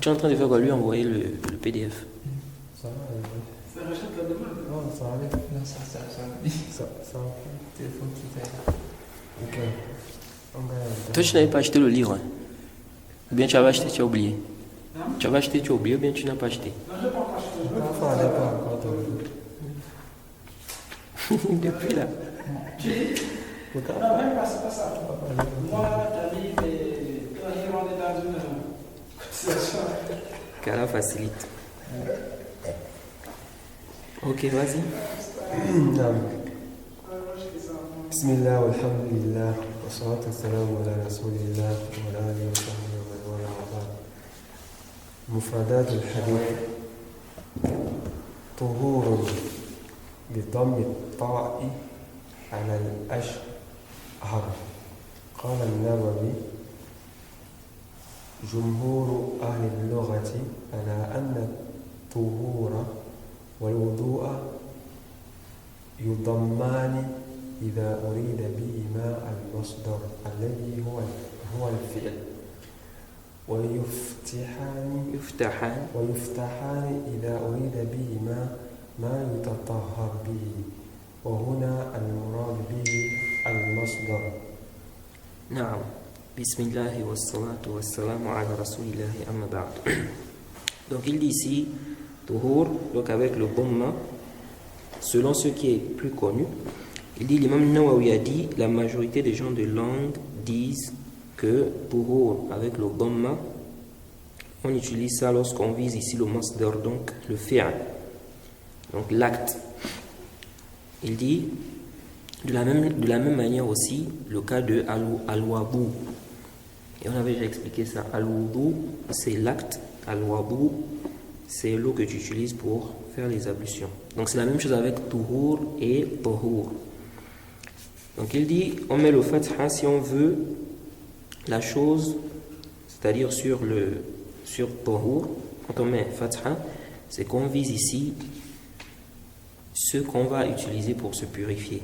Tu es en train de faire quoi? Lui envoyer le PDF. Ça va, ça rachète la demande. Non, ça arrive. Non, ça téléphone tout est là. Ok. Toi, tu n'avais pas acheté le livre, hein? Ou bien tu avais acheté, tu as oublié? Tu avais acheté, tu as oublié, ou bien tu n'as pas acheté? Non, je n'ai pas encore acheté. Parfois, elle n'est pas encore tombée. Depuis là. Non, même pas, c'est pas ça. Moi, t'as dit, mais toi, on est dans une situation. Qu'Allah facilite. Ok, vas-y. بسم الله والحمد لله والصلاة والسلام على رسول الله وعلى آله وصحبه ومن والاه وبعد. مفردات الحديث: طهور بضم الطاء على الأشهر. قال النووي: جمهور أهل اللغة على أن الطهور والوضوء يضمان إذا أريد بهما المصدر الذي هو الفعل، ويفتحان إذا أريد بهما ما يتطهر به، وهنا المراد به المصدر. نعم. بسم الله والصلاة والسلام على رسول الله أما بعد. Donc il dit ici Tuhur, donc avec le dhamma, selon ce qui est plus connu. Il dit, l'imam Nawawi a dit, la majorité des gens de langue disent que Tuhur avec le dhamma, on utilise ça lorsqu'on vise ici le masdar, donc le fi'l, donc l'acte. Il dit, de la même manière aussi, le cas de al-wadu. Et on avait déjà expliqué ça. Al-wudu, c'est l'acte. Al-wudu, c'est l'eau que tu utilises pour faire les ablutions. Donc c'est la même chose avec tuhur et tahur. Donc il dit, on met le fatha si on veut la chose, c'est-à-dire sur tahur, quand on met fatha, c'est qu'on vise ici ce qu'on va utiliser pour se purifier.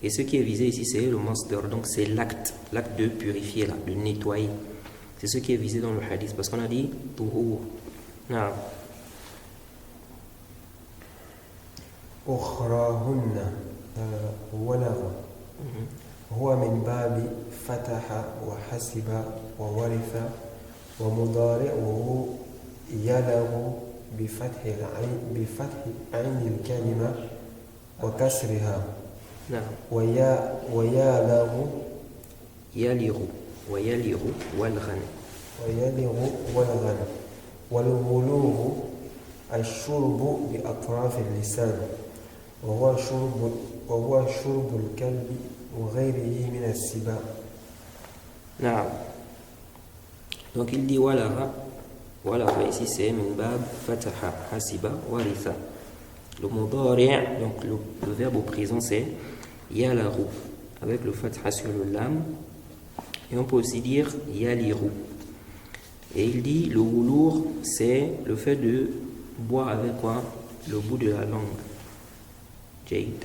Et ce qui est visé ici, c'est le masdar, donc c'est l'acte de purifier, là, de nettoyer. C'est ce qui est visé dans le hadith, parce qu'on a dit tuhur. نعم. أخراهن ولغ هو من باب فتح وحسب وورث، ومضارعه يلغ بفتح عين الكلمة وكسرها. نعم. ويالغ ويلغ والغن. والبلوغ الشرب بأطراف اللسان، وهو شرب الكلب وغيره من السباع. نعم. Donc il dit walara ici c'est min bab fataha hasiba waritha. Le mudari', donc le verbe au présent c'est yalaru avec le fatha sur le lam, et on peut aussi dire yaliru. Et il dit le woulour, c'est le fait de boire avec quoi? Le bout de la langue. Jayd.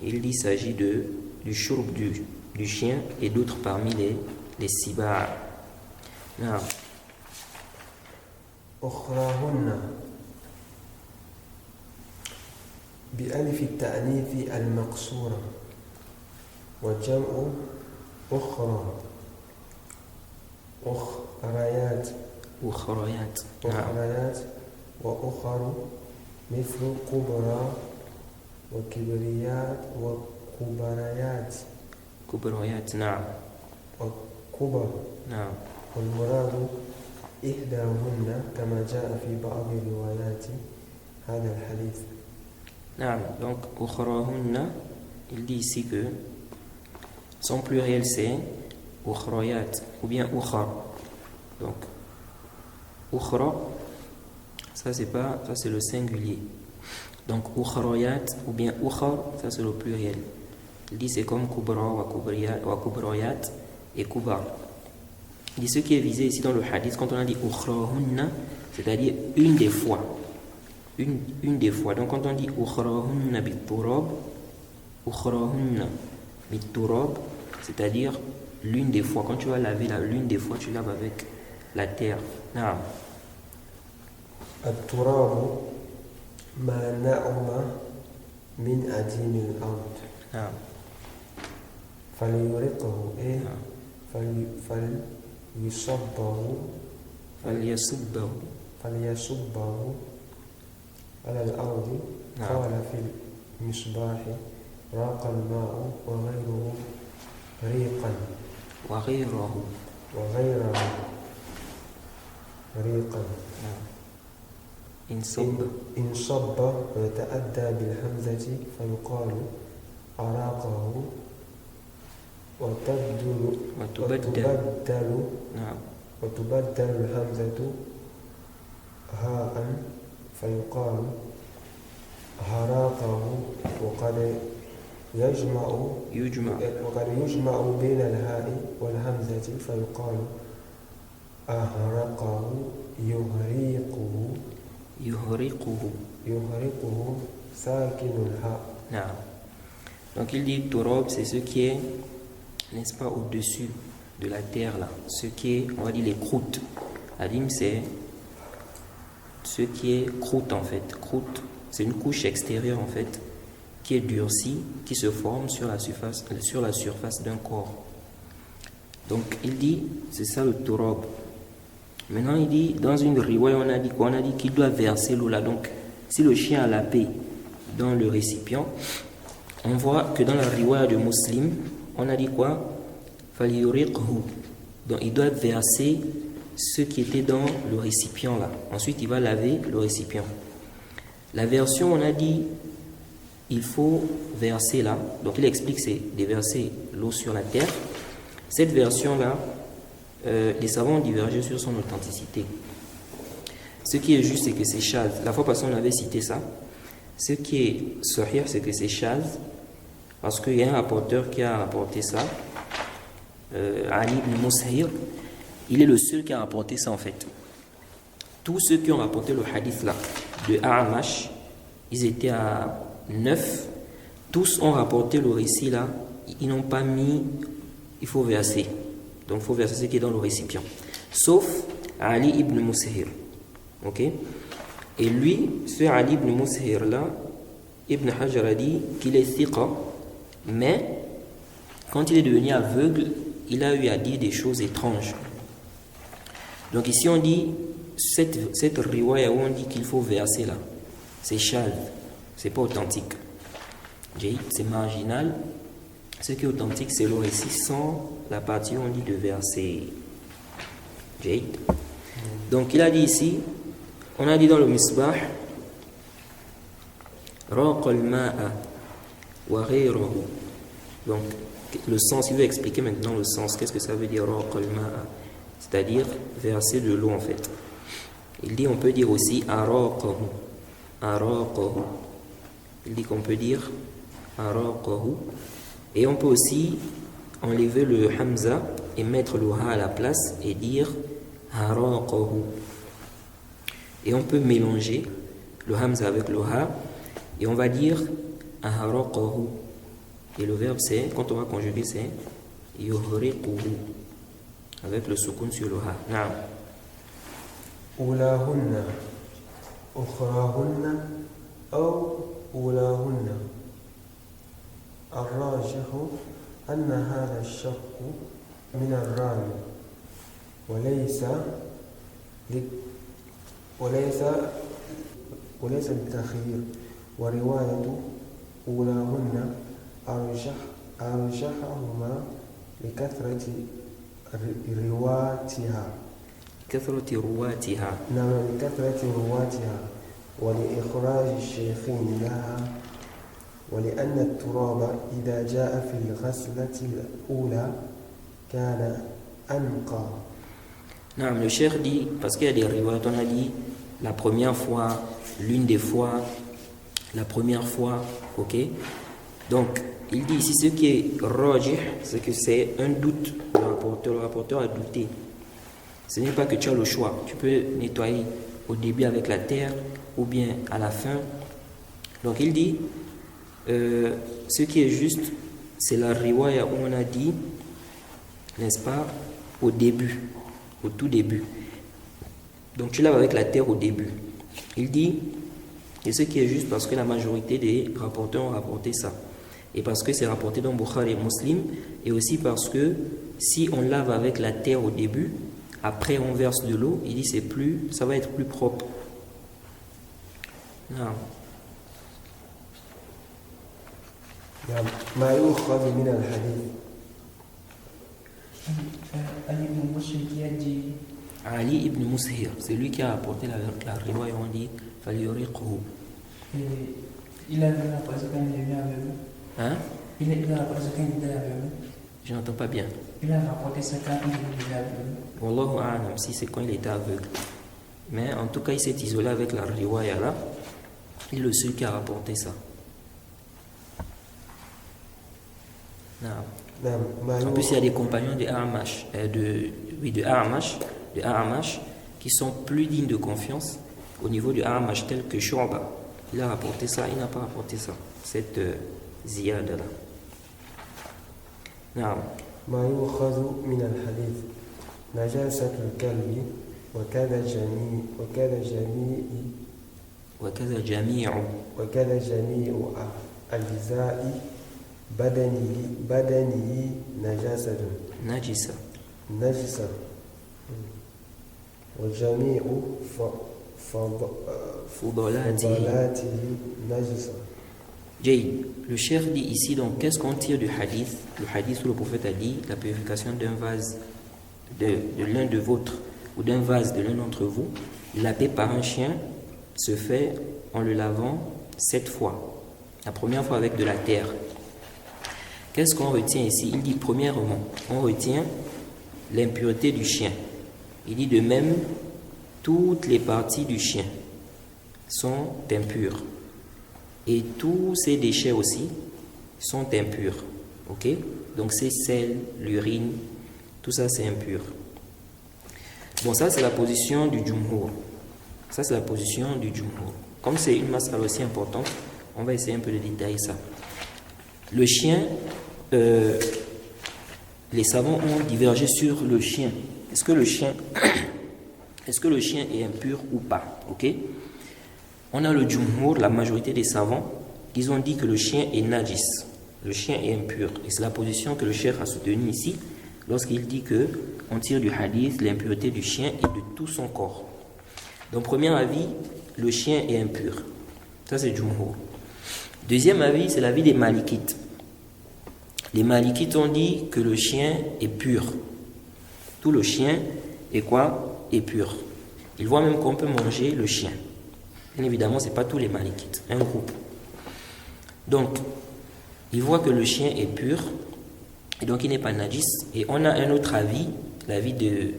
Il dit qu'il s'agit du shurb du chien et d'autres parmi les siba'. Non. أخراهن بألف التأنيث المقصورة، وجمع أخرى أخريات وأخر مثل كبرى وكبريات كبريات. نعم. وكبر. نعم. والمراد إحداهن كما جاء في بعض روايات هذا الحديث. نعم. Donc أخراهن, il dit ici que son pluriel c'est أخريات ou bien أخر. Donc أخرى, ça c'est le singulier. Donc أخريات ou bien أخر, ça c'est le pluriel. Il dit c'est comme kubra wa kubrayat et kubar. Il dit ce qui est visé ici dans le hadith quand on a dit ukhrahunna, c'est-à-dire une des fois. Une des fois. Donc quand on dit ukhrahunna bit-turab, c'est-à-dire l'une des fois. Quand tu vas laver l'une des fois, tu laves avec la terre. Naam. التراب ما نعم من أدين الأرض Naam. فليرقه Naam. فليصبه فليصبه على الأرض. نعم. قال في المصباح راق الماء وغيره ريقا ريقا نعم. إن صب ويتأدى بالهمزة فيقال أراقه نعم. وتبدل الهمزة هاء فيقال هراقه. وقد يجمع بين الهاء والهمزة فيقال أهرقه يهرقه ساكن الهاء. Non. Donc il dit Turab, c'est ce qui est, n'est-ce pas, au-dessus de la terre là. Ce qui est, on va dire les croûtes. Adim, c'est ce qui est croûte en fait. Croûte, c'est une couche extérieure en fait qui est durcie, qui se forme sur la surface d'un corps. Donc il dit, c'est ça le Turab. Maintenant il dit, dans une riwaya on a dit quoi? On a dit qu'il doit verser l'eau là. Donc si le chien a la paix dans le récipient, on voit que dans la riwaya de Muslim, on a dit quoi? Faliyuriqhu. Donc il doit verser ce qui était dans le récipient là. Ensuite il va laver le récipient. La version on a dit il faut verser là. Donc il explique c'est de verser l'eau sur la terre. Cette version là, les savants ont divergé sur son authenticité. Ce qui est juste c'est que c'est chaz. La fois passée on avait cité ça. Ce qui est sahih c'est que c'est chaz. Parce qu'il y a un rapporteur qui a rapporté ça, Ali ibn Mushir, il est le seul qui a rapporté ça en fait. Tous ceux qui ont rapporté le hadith là, de A'amash, ils étaient à 9, tous ont rapporté le récit là, ils n'ont pas mis, il faut verser. Donc il faut verser ce qui est dans le récipient. Sauf Ali ibn Mushir. Ok? Et lui, ce Ali ibn Mushir là, Ibn Hajar a dit qu'il est thiqa. Mais, quand il est devenu aveugle, il a eu à dire des choses étranges. Donc ici on dit, cette riwaya où on dit qu'il faut verser là, c'est chal, c'est pas authentique. C'est marginal. Ce qui est authentique, c'est le récit sans la partie où on dit de verser. Donc il a dit ici, on a dit dans le Misbah, Raqa al-ma'a. Donc le sens, il veut expliquer maintenant le sens. Qu'est-ce que ça veut dire? C'est-à-dire verser de l'eau en fait. Il dit on peut dire aussi araqahu. Il dit qu'on peut dire araqahu. Et on peut aussi enlever le hamza et mettre le ha à la place et dire araqahu. Et on peut mélanger le hamza avec le ha et on va dire aharaqahu. Et le verbe c'est, quand on va conjuguer, c'est yuhriquhu avec le soukoun sur le ha. Naam. Ulahunna ukhrahunna aw ulahunna. الراجح أن هذا الشق من الرامي وليس بالتخيير. ورواية أولاهن أرجحهما لكثرة رواتها. نعم، لكثرة رواتها ولإخراج الشيخين لها، ولأن التراب إذا جاء في الغسلة الأولى كان أنقى. Non, le cheikh dit, parce qu'il y a des riwayat, on a dit la première fois, l'une des fois, la première fois, ok? Donc, il dit ici ce qui est rajih, c'est que c'est un doute du rapporteur. Le rapporteur a douté. Ce n'est pas que tu as le choix. Tu peux nettoyer au début avec la terre ou bien à la fin. Donc, il dit, ce qui est juste, c'est la riwaya où on a dit, n'est-ce pas, au début, au tout début. Donc tu laves avec la terre au début. Il dit, et ce qui est juste parce que la majorité des rapporteurs ont rapporté ça. Et parce que c'est rapporté dans Bukhari et Muslim, et aussi parce que si on lave avec la terre au début, après on verse de l'eau, il dit ça va être plus propre. Non. ما يؤخذ من الحديث Ali ibn Mushir, c'est lui qui a apporté la riwaya, on dit Falioriqhu. Il a apporté quand il est venu avec nous. Hein? Il a apporté quand il était avec nous. Je n'entends pas bien. Il a rapporté ça quand il était avec nous. Wallahu a'lam, si c'est quand il était aveugle. Mais en tout cas, il s'est isolé avec la riwaya là. Il est le seul qui a rapporté ça. Non. نعم ما En plus, il y a يؤخذ des compagnons de A'amash qui sont plus dignes de confiance au niveau du A'amash, tel que Shu'ba. Il a rapporté ça, il n'a pas rapporté ça, cette ziyada là. Non. ما يؤخذ من الحديث نجاسة الكلب وكذا جميع أجزاء بدنه Najisa. نجسة وجميع Fudolati. فضلاته نجسة. Jay, le cheikh dit ici, donc qu'est-ce qu'on tire du hadith? Le hadith où le prophète a dit la purification d'un vase de l'un de vôtres ou d'un vase de l'un d'entre vous, lavé par un chien, se fait en le lavant 7 fois. La première fois avec de la terre. Qu'est-ce qu'on retient ici? Il dit premièrement, on retient l'impureté du chien. Il dit de même, toutes les parties du chien sont impures. Et tous ces déchets aussi sont impurs. Ok? Donc c'est sel, l'urine, tout ça c'est impur. Bon, ça c'est la position du Jumhur. Ça c'est la position du Jumhur. Comme c'est une mas'ala aussi importante, on va essayer un peu de détailler ça. Le chien, les savants ont divergé sur le chien. Est-ce que le chien est impur ou pas? Ok? On a le Jumhur, la majorité des savants, ils ont dit que le chien est najis, le chien est impur. Et c'est la position que le cheikh a soutenue ici, lorsqu'il dit que on tire du hadith l'impureté du chien et de tout son corps. Donc, premier avis, le chien est impur. Ça, c'est Jumhur. Deuxième avis, c'est l'avis des Malikites. Les Malikites ont dit que le chien est pur. Tout le chien est quoi? Est pur. Ils voient même qu'on peut manger le chien. Bien évidemment, ce n'est pas tous les Malikites, un groupe. Donc, ils voient que le chien est pur, et donc il n'est pas najis. Et on a un autre avis, l'avis des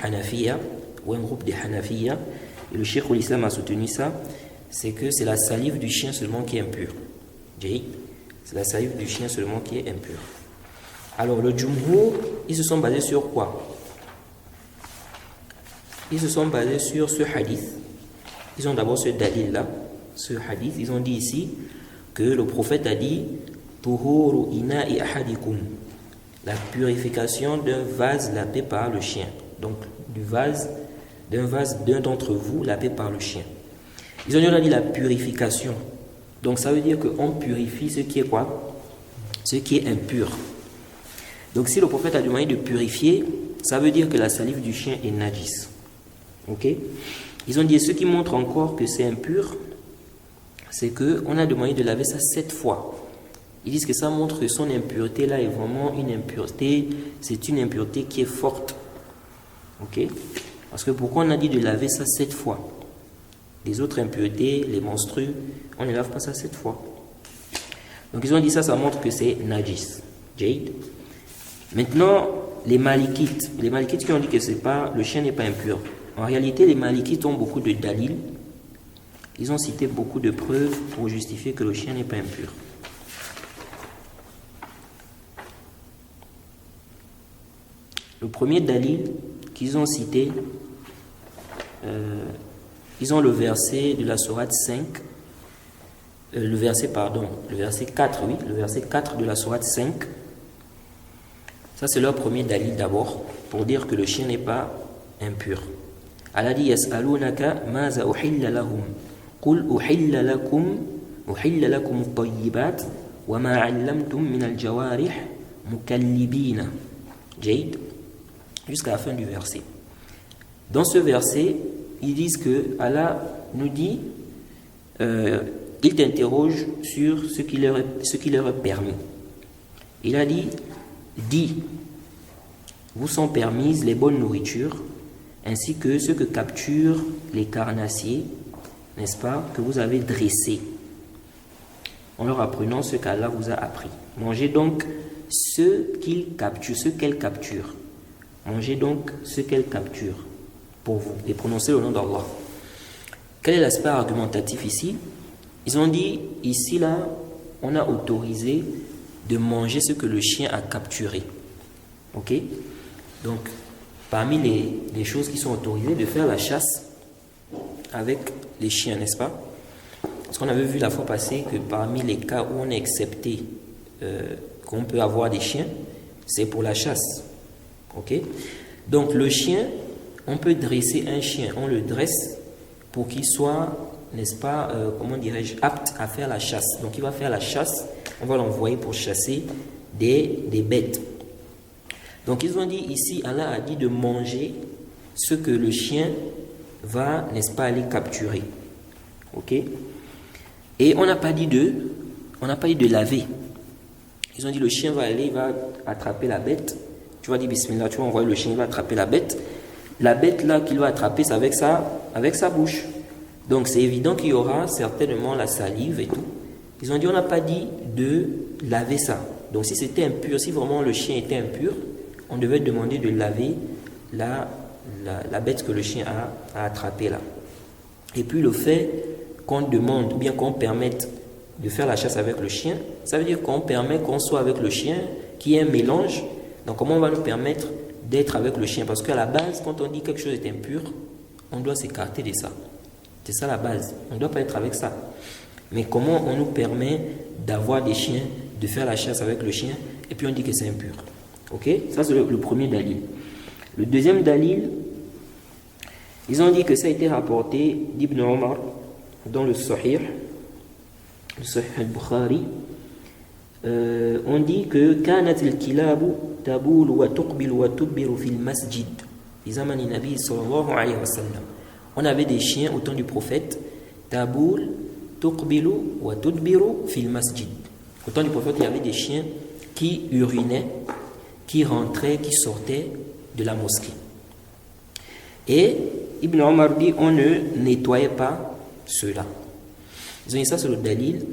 Hanafiya, ou un groupe des Hanafiya, et le Cheikh al-Islam a soutenu ça, c'est que c'est la salive du chien seulement qui est impure. C'est la salive du chien seulement qui est impure. Alors, le Jumhur, ils se sont basés sur quoi? Ils se sont basés sur ce hadith. Ils ont d'abord ce dalil-là, ce hadith. Ils ont dit ici que le prophète a dit Tuhuru ina'i ahadikum, la purification d'un vase lavé par le chien. Donc, d'un vase d'un d'entre vous lavé par le chien. Ils ont dit la purification. Donc, ça veut dire qu'on purifie ce qui est quoi? Ce qui est impur. Donc, si le prophète a demandé de purifier, ça veut dire que la salive du chien est najis. Ok? Ils ont dit, ce qui montre encore que c'est impur, c'est qu'on a demandé de laver ça 7 fois. Ils disent que ça montre que son impureté là est vraiment une impureté, c'est une impureté qui est forte. Ok? Parce que pourquoi on a dit de laver ça 7 fois? Les autres impuretés, les menstrues, on ne lave pas ça 7 fois. Donc ils ont dit ça montre que c'est najis. Jade. Maintenant, les Malikites qui ont dit que c'est pas, le chien n'est pas impur. En réalité, les Malikites ont beaucoup de dalil. Ils ont cité beaucoup de preuves pour justifier que le chien n'est pas impur. Le premier dalil qu'ils ont cité, ils ont le verset de la sourate 5, le verset 4, oui, le verset 4 de la sourate 5. Ça, c'est leur premier dalil d'abord, pour dire que le chien n'est pas impur. Allah dit yas'alunaka maza uhilla lahum qul uhilla lakum at-tayyibat wa ma 'allamtum min al-jawarih mukallibina. Jayd, jusqu'à la fin du verset. Dans ce verset, ils disent que Allah nous dit, il t'interroge sur ce qui leur est permis. Il a dit, dis, vous sont permises les bonnes nourritures, ainsi que ce que capturent les carnassiers, n'est-ce pas, que vous avez dressés, en leur apprenant ce qu'Allah vous a appris. Mangez donc ce qu'elle capture. Mangez donc ce qu'elle capture pour vous et prononcez le nom d'Allah. Quel est l'aspect argumentatif ici? Ils ont dit, ici là, on a autorisé de manger ce que le chien a capturé. Ok? Donc, parmi les choses qui sont autorisées, de faire la chasse avec les chiens, n'est-ce pas? Parce qu'on avait vu la fois passée que parmi les cas où on a accepté qu'on peut avoir des chiens, c'est pour la chasse. Ok? Donc, le chien, on peut dresser un chien, on le dresse pour qu'il soit, n'est-ce pas, comment dirais-je, apte à faire la chasse. Donc, il va faire la chasse, on va l'envoyer pour chasser des bêtes. Donc, ils ont dit ici, Allah a dit de manger ce que le chien va, n'est-ce pas, aller capturer. Ok? Et on n'a pas dit de laver. Ils ont dit le chien va aller, il va attraper la bête. Tu vas dire bismillah, tu vas envoyer le chien, il va attraper la bête. La bête là qu'il va attraper, c'est avec sa bouche. Donc c'est évident qu'il y aura certainement la salive et tout. Ils ont dit, on n'a pas dit de laver ça. Donc si c'était impur, si vraiment le chien était impur, on devait demander de laver la bête que le chien a attrapée là. Et puis le fait qu'on demande, ou bien qu'on permette de faire la chasse avec le chien, ça veut dire qu'on permet qu'on soit avec le chien, qu'il y ait un mélange. Donc comment on va nous permettre d'être avec le chien? Parce qu'à la base, quand on dit quelque chose est impur, on doit s'écarter de ça. C'est ça la base. On ne doit pas être avec ça. Mais comment on nous permet d'avoir des chiens, de faire la chasse avec le chien, et puis on dit que c'est impur? Ok? Ça c'est le premier dalil. Le deuxième dalil, ils ont dit que ça a été rapporté d'Ibn Omar dans le Sahih al-Bukhari. On dit que كانت الكلاب تبول وتقبل وتدبر في المسجد في زمن النبي صلى الله عليه وسلم. On avait des chiens au temps du prophète, taboul, tuqbilu wa tudbiru fil masjid. Au temps du prophète, il y avait des chiens qui urinaient, qui rentraient, qui sortaient de la mosquée. Et Ibn Omar dit, on ne nettoyait pas cela. Ils ont dit ça sur le dalil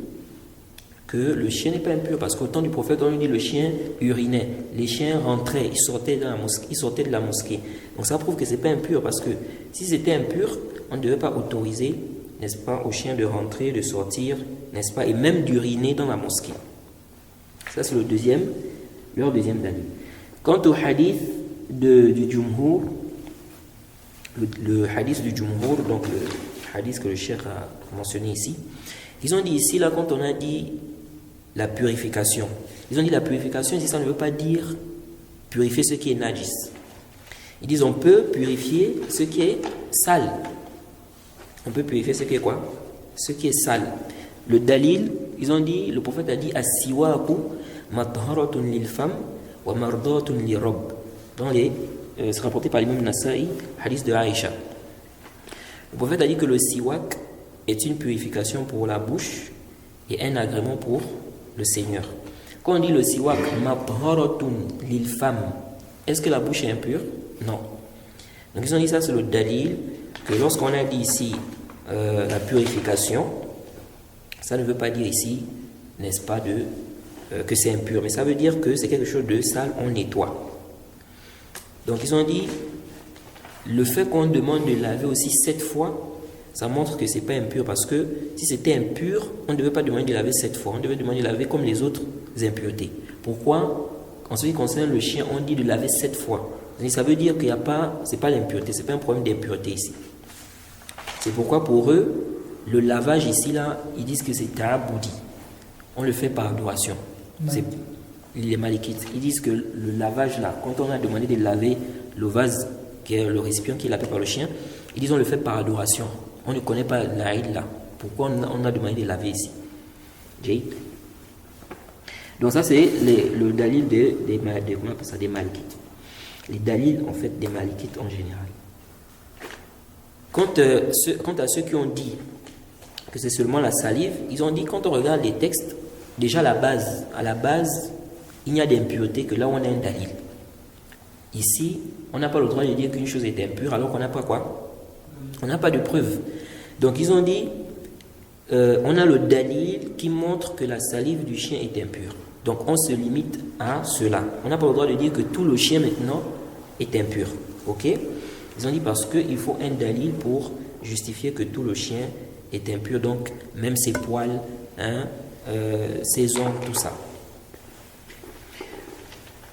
que le chien n'est pas impur, parce qu'au temps du prophète, on lui dit le chien urinait, les chiens rentraient, ils sortaient de la mosquée. Donc ça prouve que c'est pas impur, parce que si c'était impur, on ne devait pas autoriser, n'est-ce pas, aux chiens de rentrer, de sortir, n'est-ce pas, et même d'uriner dans la mosquée. Ça c'est leur deuxième dalil. Quant au hadith du Jumhur, le hadith du Jumhur, donc le hadith que le cheikh a mentionné ici, ils ont dit ici, là, quand on a dit la purification, ils ont dit la purification, ici, ça ne veut pas dire purifier ce qui est najis. Ils disent on peut purifier ce qui est sale. On peut purifier ce qui est quoi? Ce qui est sale. Le dalil, ils ont dit, le prophète a dit as-siwaku matharatun lil fam wa mardatun li rabb. C'est rapporté par l'imam Nasa'i, hadith de Aïcha. Le prophète a dit que le siwak est une purification pour la bouche et un agrément pour le Seigneur. Quand on dit le siwak matharatun lil fam, est-ce que la bouche est impure? Non. Donc ils ont dit ça, c'est le dalil que lorsqu'on a dit ici la purification, ça ne veut pas dire ici, n'est-ce pas, que c'est impur, mais ça veut dire que c'est quelque chose de sale, on nettoie. Donc ils ont dit, le fait qu'on demande de laver aussi 7 fois, ça montre que c'est pas impur, parce que si c'était impur, on ne devait pas demander de laver 7 fois, on devait demander de laver comme les autres impuretés. Pourquoi? En ce qui concerne le chien, on dit de laver 7 fois. Ça veut dire qu'il n'y a pas, c'est pas l'impureté, c'est pas un problème d'impureté ici. C'est pourquoi pour eux, le lavage ici là, ils disent que c'est ta'aboudi. On le fait par adoration. C'est les malikites. Ils disent que le lavage là, quand on a demandé de laver le vase, qui est le récipient qui est lavé par le chien, Ils disent on le fait par adoration. On ne connaît pas l'Aïd là. Pourquoi on a demandé de laver ici? Donc ça c'est le dalil des malikites. Les dalils en fait des malikites en général. Quant à ceux qui ont dit que c'est seulement la salive, ils ont dit quand on regarde les textes, déjà à la base, il n'y a d'impureté que là où on a un dalil. Ici, on n'a pas le droit de dire qu'une chose est impure alors qu'on n'a pas quoi? On n'a pas de preuve. Donc ils ont dit, on a le dalil qui montre que la salive du chien est impure. Donc on se limite à cela. On n'a pas le droit de dire que tout le chien maintenant est impur. Ok? Ils ont dit parce qu'il faut un dalil pour justifier que tout le chien est impur. Donc même ses poils, ses ongles, tout ça.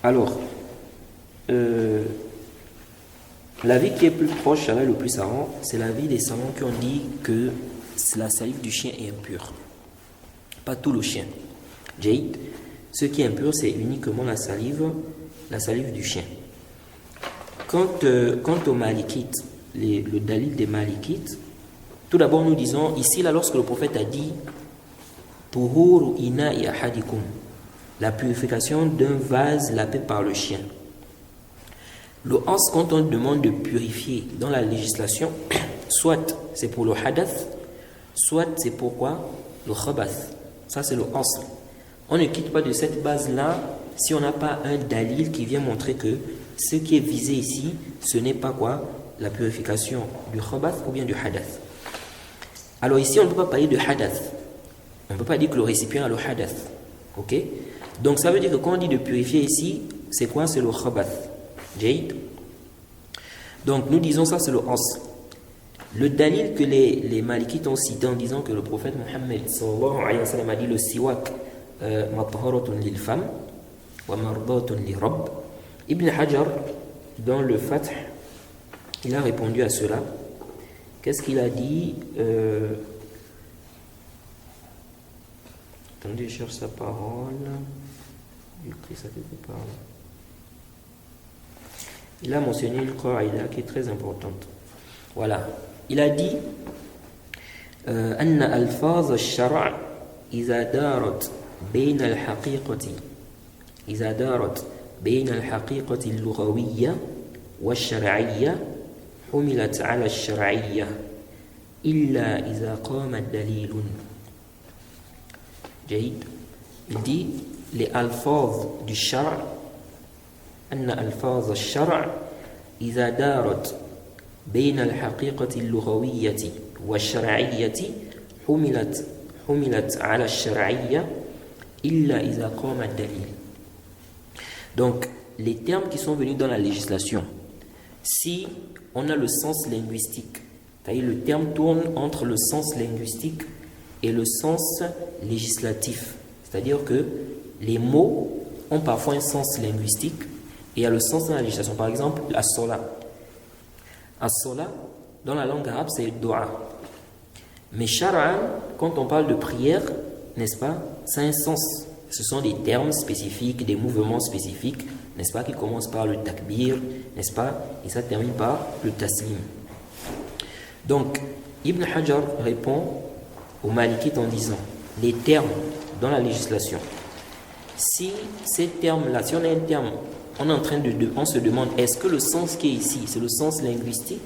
Alors, l'avis qui est plus proche, le plus savant, c'est l'avis des savants qui ont dit que la salive du chien est impure. Pas tout le chien. Jade, ce qui est impur, c'est uniquement la salive du chien. Quant aux malikites, le dalil des malikites, tout d'abord nous disons, ici, là, lorsque le prophète a dit Tuhuru ina'i ahadikum, la purification d'un vase lavé par le chien. Le ans, quand on demande de purifier dans la législation, soit c'est pour le hadath, soit c'est pour quoi? Le khabath. Ça c'est le ans. On ne quitte pas de cette base-là si on n'a pas un dalil qui vient montrer que ce qui est visé ici, ce n'est pas quoi? La purification du khabath ou bien du hadath. Alors ici, on ne peut pas parler de hadath. On ne peut pas dire que le récipient a le hadath. Ok? Donc ça veut dire que quand on dit de purifier ici, c'est quoi? C'est le khabath. Jade. Donc nous disons ça, c'est le ans. Le dalil que les malikites ont cité en disant que le prophète Mohammed sallallahu alayhi wa sallam a dit le siwak mathaharatun lil fam wa mardatun li rabb. Ibn Hajar, dans le Fath, il a répondu à cela. Qu'est-ce qu'il a dit? Attendez, je cherche sa parole. J'ai écrit ça quelque part. Il a mentionné une qaïda qui est très importante. Voilà. Il a dit أن ألفاظ الشرع إذا دارت بين الحقيقة اللغوية والشرعية حملت على الشرعية إلا إذا قام دليل. جيد. Il dit les alphaz du shar' أن ألفاظ الشرع إذا دارت بين الحقيقة اللغوية والشرعية حملت على الشرعية إلا إذا قام الدليل. Donc, les termes qui sont venus dans la législation, si on a le sens linguistique, c'est-à-dire le terme tourne entre le sens linguistique et le sens législatif, c'est-à-dire que les mots ont parfois un sens linguistique et il y a le sens dans la législation. Par exemple, as-sola. As-sola, dans la langue arabe, c'est dua. Mais shar'an, quand on parle de prière, n'est-ce pas, ça a un sens. Ce sont des termes spécifiques, des mouvements spécifiques, n'est-ce pas, qui commencent par le takbir, n'est-ce pas, et ça termine par le taslim. Donc, Ibn Hajar répond aux malikites en disant, les termes dans la législation, si ces termes-là, si on a un terme, on se demande, est-ce que le sens qui est ici, c'est le sens linguistique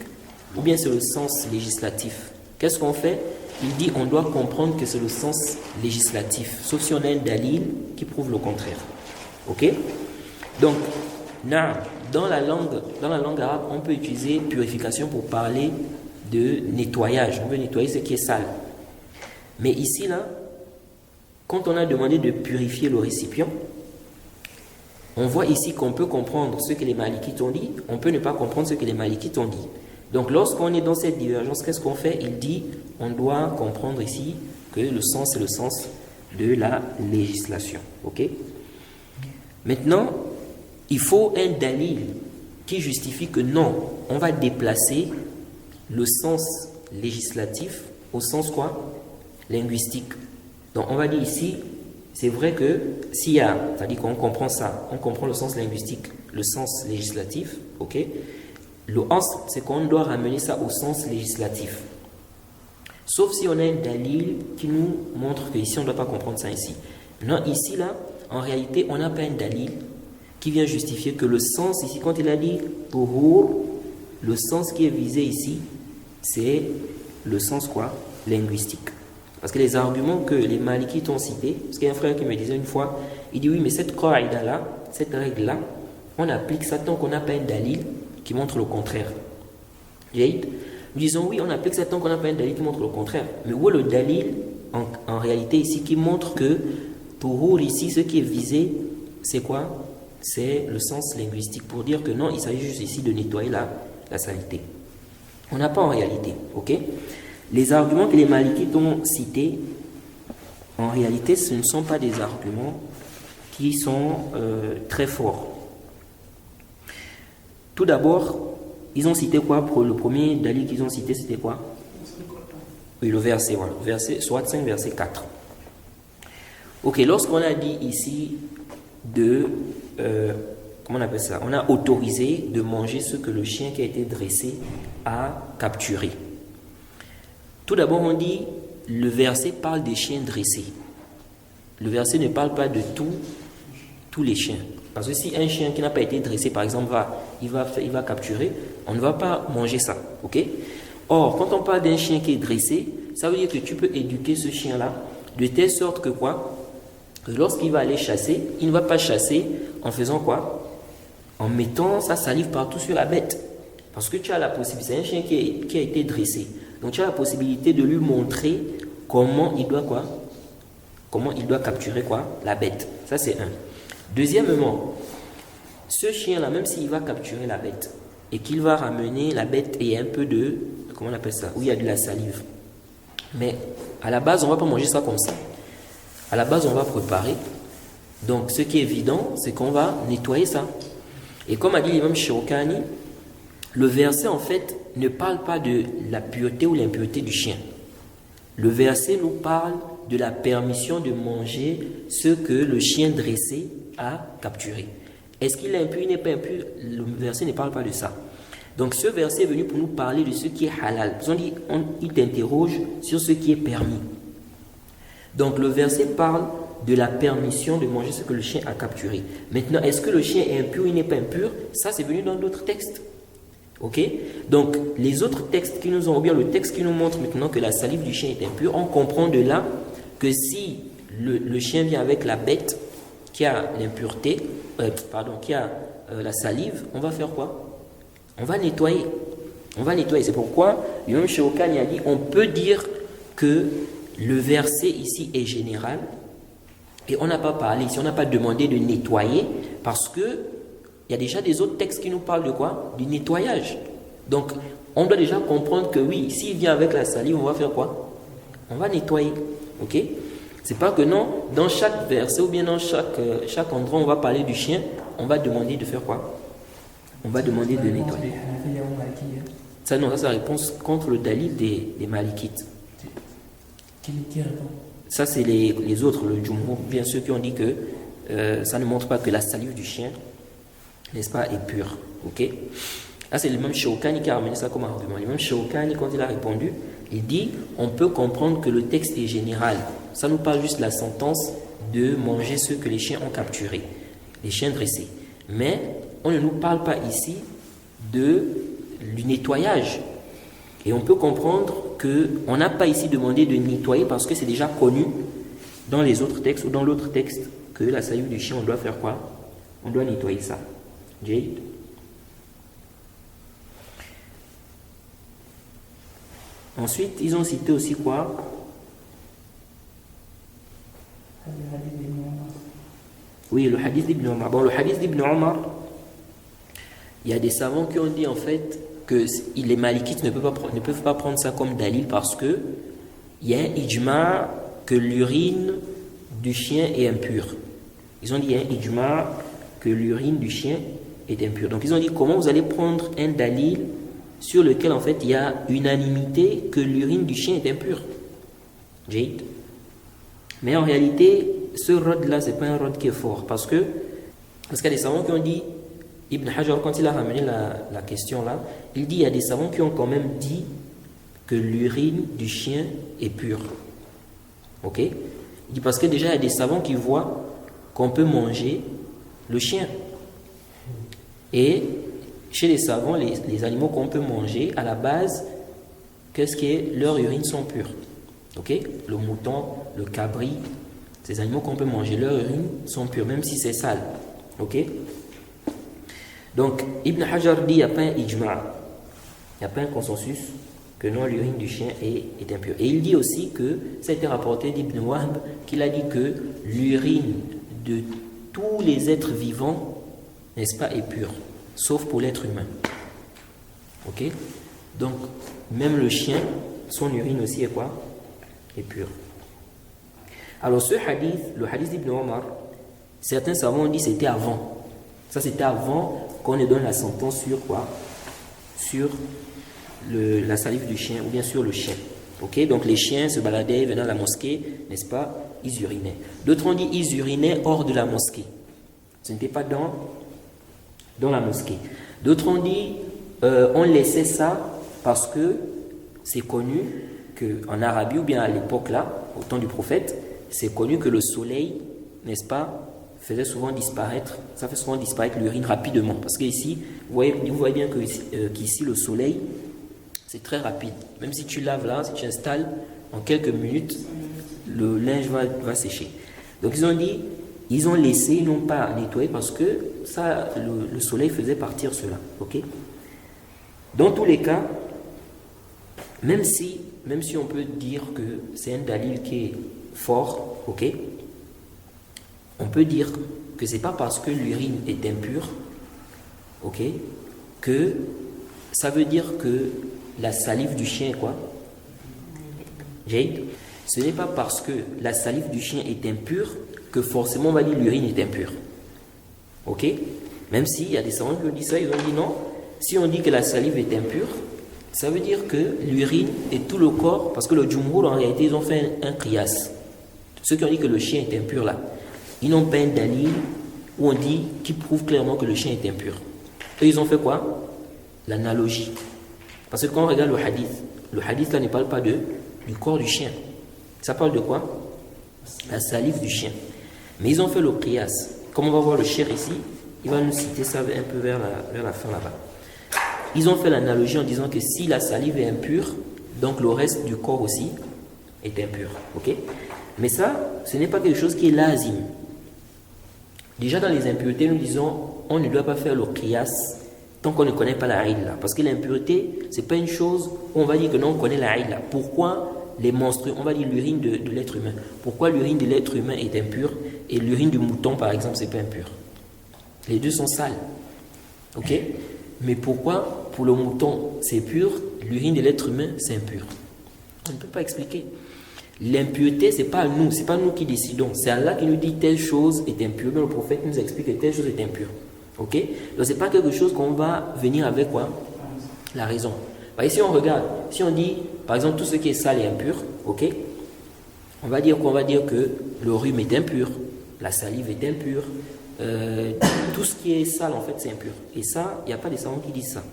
ou bien c'est le sens législatif? Qu'est-ce qu'on fait? Il dit, on doit comprendre que c'est le sens législatif, sauf si on a un dalil qui prouve le contraire. Ok? Donc, dans la langue arabe, on peut utiliser purification pour parler de nettoyage. On veut nettoyer ce qui est sale. Mais ici, là, quand on a demandé de purifier le récipient, on voit ici qu'on peut comprendre ce que les malikites ont dit, on peut ne pas comprendre ce que les malikites ont dit. Donc lorsqu'on est dans cette divergence, qu'est-ce qu'on fait? Il dit, on doit comprendre ici que le sens, c'est le sens de la législation. Ok? Maintenant, il faut un dalil qui justifie que non, on va déplacer le sens législatif au sens quoi? Linguistique. Donc on va dire ici, c'est vrai que s'il y a, c'est-à-dire qu'on comprend ça, on comprend le sens linguistique, le sens législatif, ok? le asl, c'est qu'on doit ramener ça au sens législatif. Sauf si on a un dalil qui nous montre qu'ici, on ne doit pas comprendre ça ici. Non, ici, là, en réalité, on n'a pas un dalil qui vient justifier que le sens ici, quand il a dit tuhur, le sens qui est visé ici, c'est le sens quoi? Linguistique. Parce que les arguments que les malikites ont cités, parce qu'il y a un frère qui me disait une fois, il dit oui, mais cette qaïda-là, cette règle-là, on applique ça tant qu'on n'a pas un dalil qui montre le contraire. Nous disons oui, on applique ça tant qu'on n'a pas un dalil qui montre le contraire. Mais où est le dalil en réalité ici qui montre que tuhur ici, ce qui est visé, c'est quoi? C'est le sens linguistique pour dire que non, il s'agit juste ici de nettoyer la saleté. On n'a pas en réalité, ok? Les arguments que les malikites ont cités, en réalité, ce ne sont pas des arguments qui sont très forts. Tout d'abord, ils ont cité quoi? Pour le premier dalil qu'ils ont cité, c'était quoi? Oui, le verset, voilà. Verset, soit 5, verset 4. Ok, lorsqu'on a dit ici comment on appelle ça? On a autorisé de manger ce que le chien qui a été dressé a capturé. Tout d'abord, on dit, le verset parle des chiens dressés. Le verset ne parle pas de tous les chiens. Parce que si un chien qui n'a pas été dressé, par exemple, il va capturer, on ne va pas manger ça. Ok? Or, quand on parle d'un chien qui est dressé, ça veut dire que tu peux éduquer ce chien-là de telle sorte que quoi? Que lorsqu'il va aller chasser, il ne va pas chasser en faisant quoi? En mettant sa salive partout sur la bête. Parce que tu as la possibilité, c'est un chien qui a été dressé. Donc tu as la possibilité de lui montrer comment il doit quoi? Comment il doit capturer quoi? La bête. Ça c'est un. Deuxièmement, ce chien-là, même s'il va capturer la bête et qu'il va ramener la bête et un peu de, comment on appelle ça? Où il y a de la salive. Mais à la base, on ne va pas manger ça comme ça. À la base, on va préparer. Donc, ce qui est évident, c'est qu'on va nettoyer ça. Et comme a dit l'imam Shawkani, le verset, en fait, ne parle pas de la pureté ou l'impureté du chien. Le verset nous parle de la permission de manger ce que le chien dressé a capturé. Est-ce qu'il est impur, il n'est pas impur? Le verset ne parle pas de ça. Donc, ce verset est venu pour nous parler de ce qui est halal. Il t'interroge sur ce qui est permis. Donc le verset parle de la permission de manger ce que le chien a capturé. Maintenant, est-ce que le chien est impur ou il n'est pas impur? Ça, c'est venu dans d'autres textes. Ok? Donc, les autres textes qui nous ont, ou bien le texte qui nous montre maintenant que la salive du chien est impure, on comprend de là que si le chien vient avec la bête qui a l'impureté, qui a la salive, on va faire quoi? On va nettoyer. On va nettoyer. C'est pourquoi, l'imam Shawkani a dit, on peut dire que le verset ici est général et on n'a pas parlé ici, on n'a pas demandé de nettoyer parce que il y a déjà des autres textes qui nous parlent de quoi? Du nettoyage. Donc, on doit déjà comprendre que oui, s'il vient avec la salive, on va faire quoi? On va nettoyer. Ok? C'est pas que non, dans chaque verset ou bien dans chaque endroit, on va parler du chien, on va demander de faire quoi? On va demander de nettoyer. Ça, non, ça c'est la réponse contre le dalil des malikites. Ça, c'est les autres, le Jumhur, bien ceux qui ont dit que ça ne montre pas que la salive du chien, n'est-ce pas, est pure. Ok? Là, c'est l'imam Shawkani qui a ramené ça comme argument. L'imam Shawkani, quand il a répondu, il dit on peut comprendre que le texte est général. Ça nous parle juste de la sentence de manger ce que les chiens ont capturé, les chiens dressés. Mais on ne nous parle pas ici du nettoyage. Et on peut comprendre qu'on n'a pas ici demandé de nettoyer parce que c'est déjà connu dans les autres textes ou dans l'autre texte que la salive du chien, on doit faire quoi? On doit nettoyer ça. Jade. Ensuite, ils ont cité aussi quoi? Oui, le hadith d'Ibn Omar. Bon, le hadith d'Ibn Omar, il y a des savants qui ont dit en fait que les malikites ne peuvent pas prendre ça comme dalil parce que il y a un ijma que l'urine du chien est impure. Ils ont dit il y a un ijma que l'urine du chien est impure. Donc ils ont dit comment vous allez prendre un dalil sur lequel en fait il y a unanimité que l'urine du chien est impure. Jade. Mais en réalité, ce rod là, c'est pas un rod qui est fort parce qu'il y a des savants qui ont dit Ibn Hajar, quand il a ramené la question là, il dit il y a des savants qui ont quand même dit que l'urine du chien est pure. Ok? Il dit parce que déjà il y a des savants qui voient qu'on peut manger le chien. Et chez les savants, les animaux qu'on peut manger, à la base, qu'est-ce qui est? Leurs urines sont pures. Ok? Le mouton, le cabri, ces animaux qu'on peut manger, leurs urines sont pures, même si c'est sale. Ok? Donc, Ibn Hajar dit il n'y a pas un ijma', il n'y a pas un consensus que non, l'urine du chien est impure. Et il dit aussi que, ça a été rapporté d'Ibn Wahb, qu'il a dit que l'urine de tous les êtres vivants, n'est-ce pas, est pure, sauf pour l'être humain. Ok? Donc, même le chien, son urine aussi est quoi? Est pure. Alors, ce hadith, le hadith d'Ibn Omar, certains savants ont dit que c'était avant. Ça, c'était avant qu'on ne donne la sentence sur quoi? Sur la salive du chien, ou bien sur le chien. Ok? Donc, les chiens se baladaient venant à la mosquée, n'est-ce pas? Ils urinaient. D'autres ont dit ils urinaient hors de la mosquée. Ce n'était pas dans la mosquée. D'autres ont dit on laissait ça parce que c'est connu qu'en Arabie, ou bien à l'époque là, au temps du prophète, c'est connu que le soleil, n'est-ce pas, faisait souvent disparaître, ça fait souvent disparaître l'urine rapidement. Parce que ici, vous voyez bien qu'ici le soleil, c'est très rapide. Même si tu laves là, si tu installes, en quelques minutes, le linge va sécher. Donc ils ont dit, ils ont laissé, ils n'ont pas nettoyé parce que ça, le soleil faisait partir cela. Ok? Dans tous les cas, même si on peut dire que c'est un dalil qui est fort, ok, on peut dire que c'est pas parce que l'urine est impure, ok, que ça veut dire que la salive du chien est quoi? Jade? Ce n'est pas parce que la salive du chien est impure que forcément on va dire l'urine est impure. Ok? Même s'il y a des savants qui ont dit ça, ils ont dit non. Si on dit que la salive est impure, ça veut dire que l'urine et tout le corps, parce que le Jumhur en réalité ils ont fait un qiyas. Ceux qui ont dit que le chien est impur là, ils n'ont pas un dalil où on dit qui prouve clairement que le chien est impur. Eux ils ont fait quoi? L'analogie. Parce que quand on regarde le hadith là ne parle pas du corps du chien. Ça parle de quoi? La salive du chien. Mais ils ont fait le qiyas. Comme on va voir le cher ici, il va nous citer ça un peu vers la fin là-bas. Ils ont fait l'analogie en disant que si la salive est impure, donc le reste du corps aussi est impur. Ok? Mais ça, ce n'est pas quelque chose qui est lazim. Déjà dans les impuretés, nous disons, on ne doit pas faire le qiyas tant qu'on ne connaît pas la illa. Parce que l'impureté, ce n'est pas une chose où on va dire que non, on connaît la illa. Pourquoi les menstrues, on va dire l'urine de l'être humain. Pourquoi l'urine de l'être humain est impure et l'urine du mouton, par exemple, c'est pas impur? Les deux sont sales. Ok? Mais pourquoi pour le mouton c'est pur, l'urine de l'être humain c'est impur? On ne peut pas expliquer. L'impureté, c'est pas nous qui décidons. C'est Allah qui nous dit telle chose est impure. Mais le prophète nous explique que telle chose est impure. Ok? Donc c'est pas quelque chose qu'on va venir avec quoi? La raison. Si on regarde, si on dit, par exemple, tout ce qui est sale est impur, ok, on va dire que le rhume est impur, la salive est impure, tout ce qui est sale, en fait, c'est impur. Et ça, il n'y a pas de savants qui disent ça.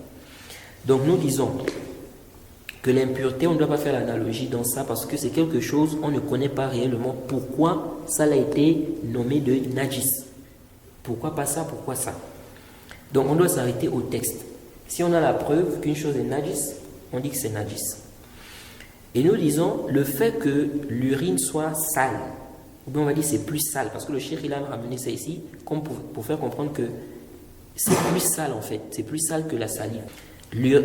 Donc, nous disons que l'impureté, on ne doit pas faire l'analogie dans ça parce que c'est quelque chose, on ne connaît pas réellement pourquoi ça a été nommé de najis. Pourquoi pas ça, pourquoi ça? Donc, on doit s'arrêter au texte. Si on a la preuve qu'une chose est najis, on dit que c'est najis. Et nous disons, le fait que l'urine soit sale, ou bien on va dire c'est plus sale, parce que le cheikh il a ramené ça ici, comme pour faire comprendre que c'est plus sale en fait, c'est plus sale que la salive.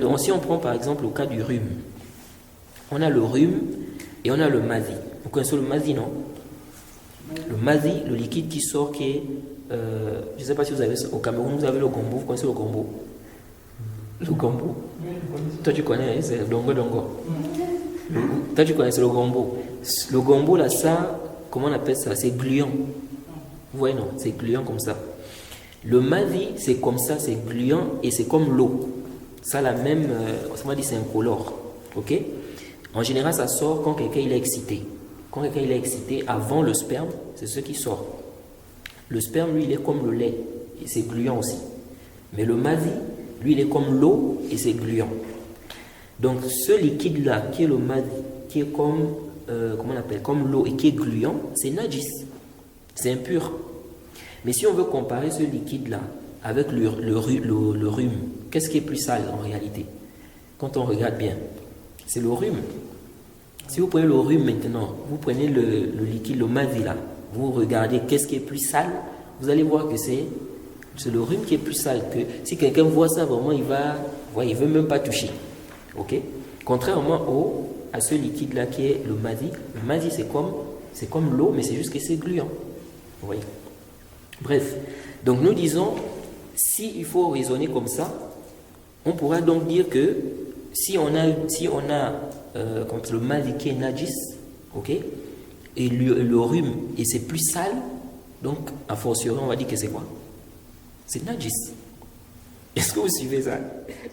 Donc, si on prend par exemple le cas du rhume, on a le rhume et on a le mazi. Vous connaissez le mazi, non? Le mazi, le liquide qui sort qui est, je ne sais pas si vous avez au Cameroun, vous avez le gombo, vous connaissez le gombo? Le gombo. Toi tu connais, c'est le dongo. Toi tu connais, c'est le gombo. Le gombo là, ça, comment on appelle ça? C'est gluant. Vous voyez, non? C'est gluant comme ça. Le mazi, c'est comme ça, c'est gluant et c'est comme l'eau. Ça, la même, on va dire c'est incolore. Ok? En général, ça sort quand quelqu'un il est excité. Quand quelqu'un il est excité, avant le sperme, c'est ce qui sort. Le sperme, lui, il est comme le lait. C'est gluant aussi. Mais le mazi, lui, il est comme l'eau et c'est gluant. Donc ce liquide-là, qui est le mazi, qui est comme, comment on appelle, comme l'eau et qui est gluant, c'est najis. C'est impur. Mais si on veut comparer ce liquide-là avec le rhume, qu'est-ce qui est plus sale en réalité? Quand on regarde bien, c'est le rhume. Si vous prenez le rhume maintenant, vous prenez le liquide, le mazi là, vous regardez qu'est-ce qui est plus sale, vous allez voir que c'est le rhume qui est plus sale. Que si quelqu'un voit ça, vraiment, il veut même pas toucher. Ok? Contrairement à ce liquide là qui est le mazi c'est comme l'eau, mais c'est juste que c'est gluant. Vous voyez? Bref, donc nous disons, si il faut raisonner comme ça, on pourra donc dire que si on a comme le mazi qui est najis, ok, et le rhume et c'est plus sale, donc a fortiori on va dire que c'est quoi? C'est najis. Est-ce que vous suivez ça?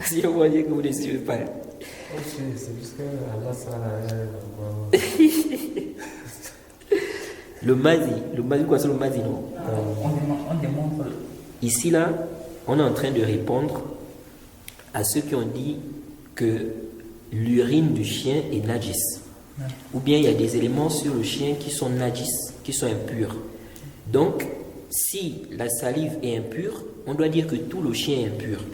Si on va dire que vous ne suivez pas. Ok, c'est juste que Allah ça le mazi quoi, c'est le mazi, non? On démontre. Ici là, on est en train de répondre à ceux qui ont dit que l'urine du chien est najis. Ou bien il y a des éléments sur le chien qui sont najis, qui sont impurs. Donc, si la salive est impure, on doit dire que tout le chien est impur.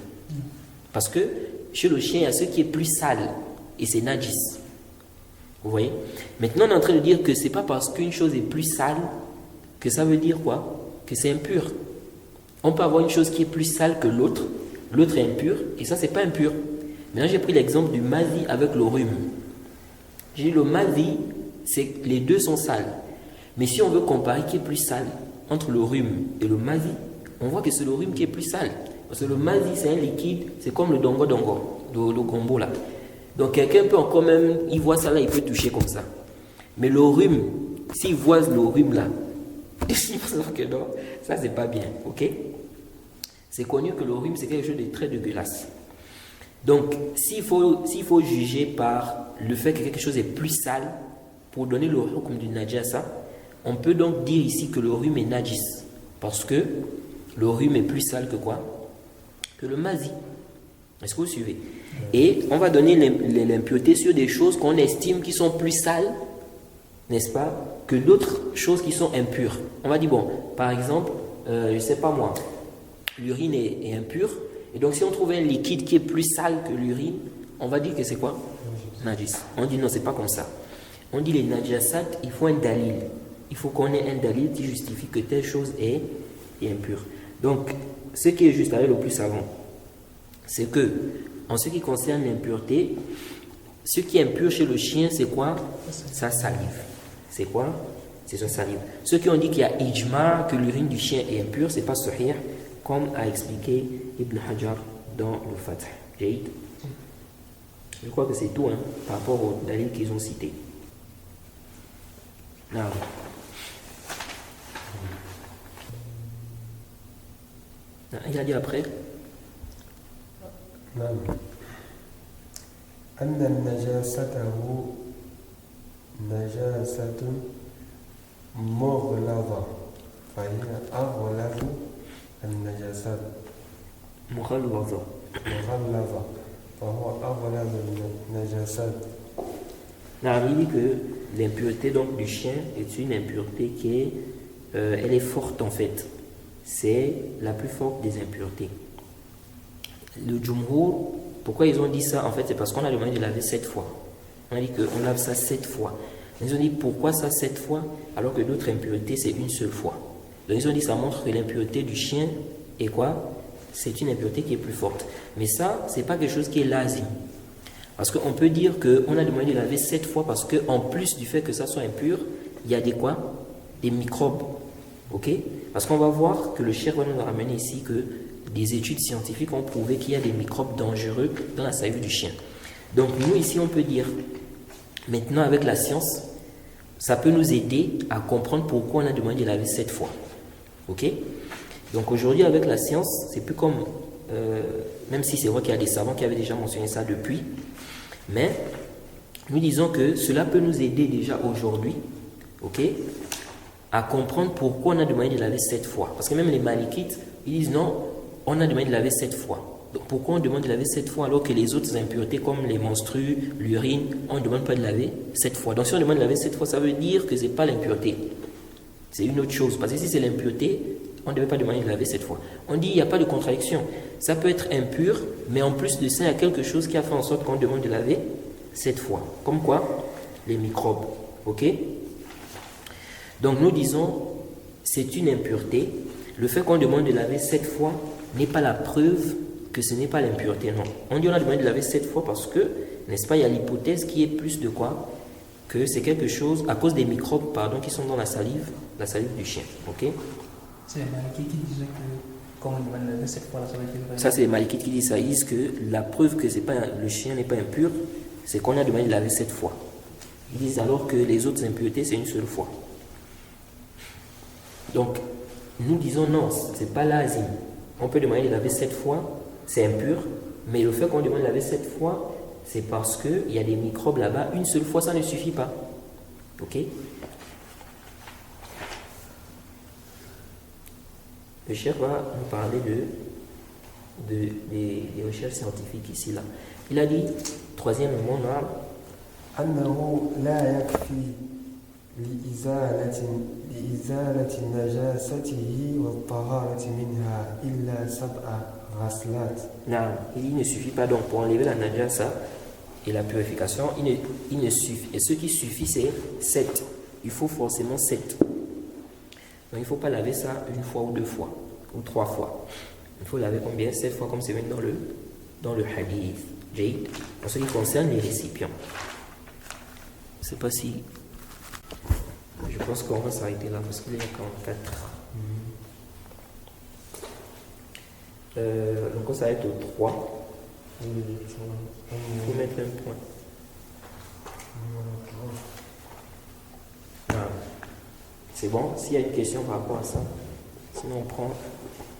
Parce que chez le chien, il y a ce qui est plus sale, et c'est najis. Vous voyez? Maintenant, on est en train de dire que ce n'est pas parce qu'une chose est plus sale que ça veut dire quoi? Que c'est impur. On peut avoir une chose qui est plus sale que l'autre est impur, et ça, c'est pas impur. Maintenant, j'ai pris l'exemple du mazi avec le rhume. J'ai dit le mazi, les deux sont sales. Mais si on veut comparer qui est plus sale entre le rhume et le mazi, on voit que c'est le rhume qui est plus sale. Parce que le mazi, c'est un liquide, c'est comme le dongo, le gombo là. Donc quelqu'un peut encore même, il voit ça là, il peut toucher comme ça. Mais le rhume, s'il voit le rhume là, il pense que non, ça c'est pas bien, ok? C'est connu que le rhume c'est quelque chose de très dégueulasse. Donc s'il faut juger par le fait que quelque chose est plus sale, pour donner le hukm du najasa, on peut donc dire ici que le rhume est najis. Parce que le rhume est plus sale que quoi? Que le mazi. Est-ce que vous suivez? Et on va donner l'impureté sur des choses qu'on estime qui sont plus sales, n'est-ce pas, que d'autres choses qui sont impures. On va dire, bon, par exemple, je ne sais pas moi, l'urine est impure, et donc si on trouve un liquide qui est plus sale que l'urine, on va dire que c'est quoi? Najis. On dit non, c'est pas comme ça. On dit les najasat, il faut un dalil. Il faut qu'on ait un dalil qui justifie que telle chose est impure. Donc, ce qui est juste avec le plus savant, c'est que, en ce qui concerne l'impureté, ce qui est impur chez le chien, c'est quoi? Sa salive. C'est quoi? C'est sa salive. Ceux qui ont dit qu'il y a ijma, que l'urine du chien est impure, c'est pas sahih, comme a expliqué Ibn Hajar dans le Fath. Jaïd. Je crois que c'est tout par rapport aux dalils qu'ils ont cités. Là. Il a dit après. نعم أن نجاسته نجاسة مغلظة فهي أغلظ النجاسات مغلظة فهو أغلظ النجاسات. Il dit que l'impureté donc du chien est une impureté qui est, elle est forte en fait. C'est la plus forte des impuretés. Le Jumhur, pourquoi ils ont dit ça? En fait, c'est parce qu'on a demandé de laver 7 fois. On a dit qu'on lave ça 7 fois. Ils ont dit pourquoi ça 7 fois alors que d'autres impuretés c'est une seule fois. Donc ils ont dit ça montre que l'impureté du chien est quoi? C'est une impureté qui est plus forte. Mais ça, c'est pas quelque chose qui est lazim. Parce qu'on peut dire qu'on a demandé de laver 7 fois parce qu'en plus du fait que ça soit impur, il y a des quoi? Des microbes. Ok? Parce qu'on va voir que le Cheikh va nous ramener ici que des études scientifiques ont prouvé qu'il y a des microbes dangereux dans la salive du chien. Donc nous ici on peut dire, maintenant avec la science, ça peut nous aider à comprendre pourquoi on a demandé de laver 7 fois. Ok? Donc aujourd'hui avec la science, c'est plus comme, même si c'est vrai qu'il y a des savants qui avaient déjà mentionné ça depuis, mais nous disons que cela peut nous aider déjà aujourd'hui, ok, à comprendre pourquoi on a demandé de laver 7 fois. Parce que même les malikites, ils disent non, on a demandé de laver 7 fois. Donc pourquoi on demande de laver 7 fois alors que les autres impuretés comme les menstrues, l'urine, on ne demande pas de laver 7 fois. Donc si on demande de laver 7 fois, ça veut dire que ce n'est pas l'impureté. C'est une autre chose. Parce que si c'est l'impureté, on ne devait pas demander de laver 7 fois. On dit qu'il n'y a pas de contradiction. Ça peut être impur, mais en plus de ça, il y a quelque chose qui a fait en sorte qu'on demande de laver 7 fois. Comme quoi? Les microbes. Ok? Donc nous disons, c'est une impureté. Le fait qu'on demande de laver 7 fois n'est pas la preuve que ce n'est pas l'impureté, non. On dit on a demandé de laver 7 fois parce que, n'est-ce pas, il y a l'hypothèse qui est plus de quoi? Que c'est quelque chose, à cause des microbes, pardon, qui sont dans la salive du chien. Ok? C'est les Malikites qui disaient que, comme on demande de laver 7 fois, ça veut dire que... Ça, c'est les Malikites qui disent ça. Ils disent que la preuve que le chien n'est pas impur, c'est qu'on a demandé de laver 7 fois. Ils disent alors que les autres impuretés, c'est une seule fois. Donc, nous disons non, c'est pas lazim. On peut demander de laver 7 fois, c'est impur, mais le fait qu'on demande de laver 7 fois, c'est parce qu'il y a des microbes là-bas. Une seule fois, ça ne suffit pas. Ok? Le chef va nous parler des recherches scientifiques ici, là. Il a dit, troisièmement, أنه لا يكفي لإزالة نجاسته والطهارة منها إلا 7 غسلات. Non, il ne suffit pas donc pour enlever la najasa et la purification, il ne suffit. Et ce qui suffit, c'est 7. Il faut forcément 7. Donc il ne faut pas laver ça une fois ou 2 fois, ou 3 fois. Il faut laver combien? 7 fois comme c'est venu dans le hadith. Jade. En ce qui concerne les récipients. Je ne sais pas si... Je pense qu'on va s'arrêter là parce qu'il est 44. Donc on s'arrête au 3. Il faut mettre un point. Ah. C'est bon? S'il y a une question par rapport à ça, sinon on prend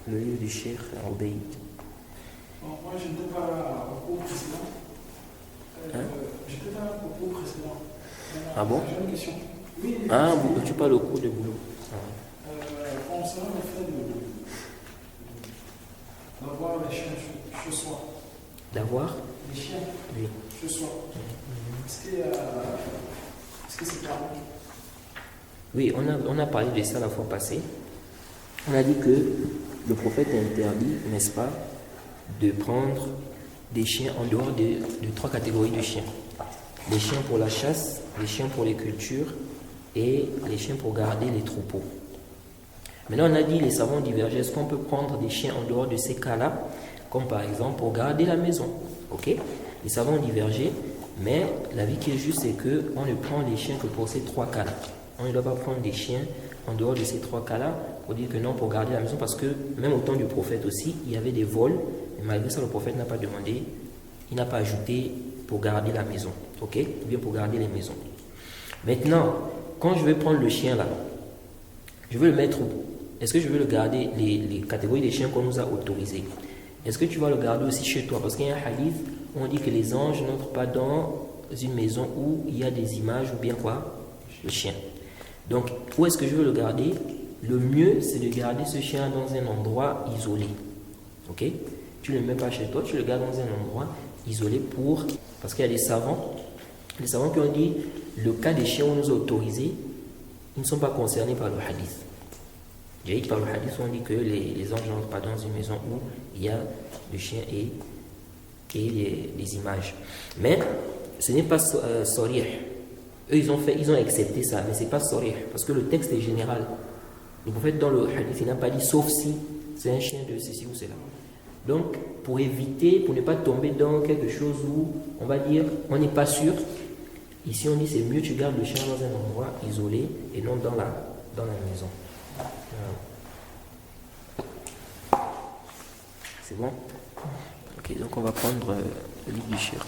le livre du Cheikh Al-Obeid. Moi, je n'étais pas là au cours précédent. J'étais là au cours précédent. Ah bon? J'ai une question. Oui, Ah, tu parles au cours de boulot. Concernant le fait d'avoir les chiens chez soi. D'avoir? Les chiens Oui. chez soi. Est-ce que c'est permis? Oui, on a parlé de ça la fois passée. On a dit que le prophète a interdit, n'est-ce pas, de prendre des chiens en dehors de 3 catégories de chiens. Les chiens pour la chasse, les chiens pour les cultures et les chiens pour garder les troupeaux. Maintenant, on a dit, les savants divergent. Est-ce qu'on peut prendre des chiens en dehors de ces cas-là, comme par exemple pour garder la maison? Ok? Les savants ont divergé, mais l'avis qui est juste, c'est qu'on ne prend les chiens que pour ces 3 cas-là. On ne doit pas prendre des chiens en dehors de ces 3 cas-là pour dire que non, pour garder la maison, parce que même au temps du prophète aussi, il y avait des vols, et malgré ça, le prophète n'a pas demandé, il n'a pas ajouté pour garder la maison, ok? Ou bien pour garder les maisons. Maintenant, quand je vais prendre le chien là, je veux le mettre où? Est-ce que je veux le garder, les catégories des chiens qu'on nous a autorisés? Est-ce que tu vas le garder aussi chez toi? Parce qu'il y a un hadith où on dit que les anges n'entrent pas dans une maison où il y a des images ou bien quoi? Le chien. Donc, où est-ce que je veux le garder? Le mieux, c'est de garder ce chien dans un endroit isolé. Ok? Tu ne le mets pas chez toi, tu le gardes dans un endroit isolé parce qu'il y a des savants qui ont dit le cas des chiens où on nous a autorisés, ils ne sont pas concernés par le hadith. J'ai dit par le hadith, on dit que les anges n'entrent pas dans une maison où il y a le chien et les images. Mais ce n'est pas sorih. Eux, ils ont accepté ça, mais ce n'est pas sorih, parce que le texte est général. Le prophète, dans le hadith, il n'a pas dit sauf si c'est un chien de ceci ou cela. Donc, pour éviter, pour ne pas tomber dans quelque chose où on va dire on n'est pas sûr, ici on dit c'est mieux tu gardes le chien dans un endroit isolé et non dans la maison. C'est bon? Ok, donc on va prendre le livre du Cheikh.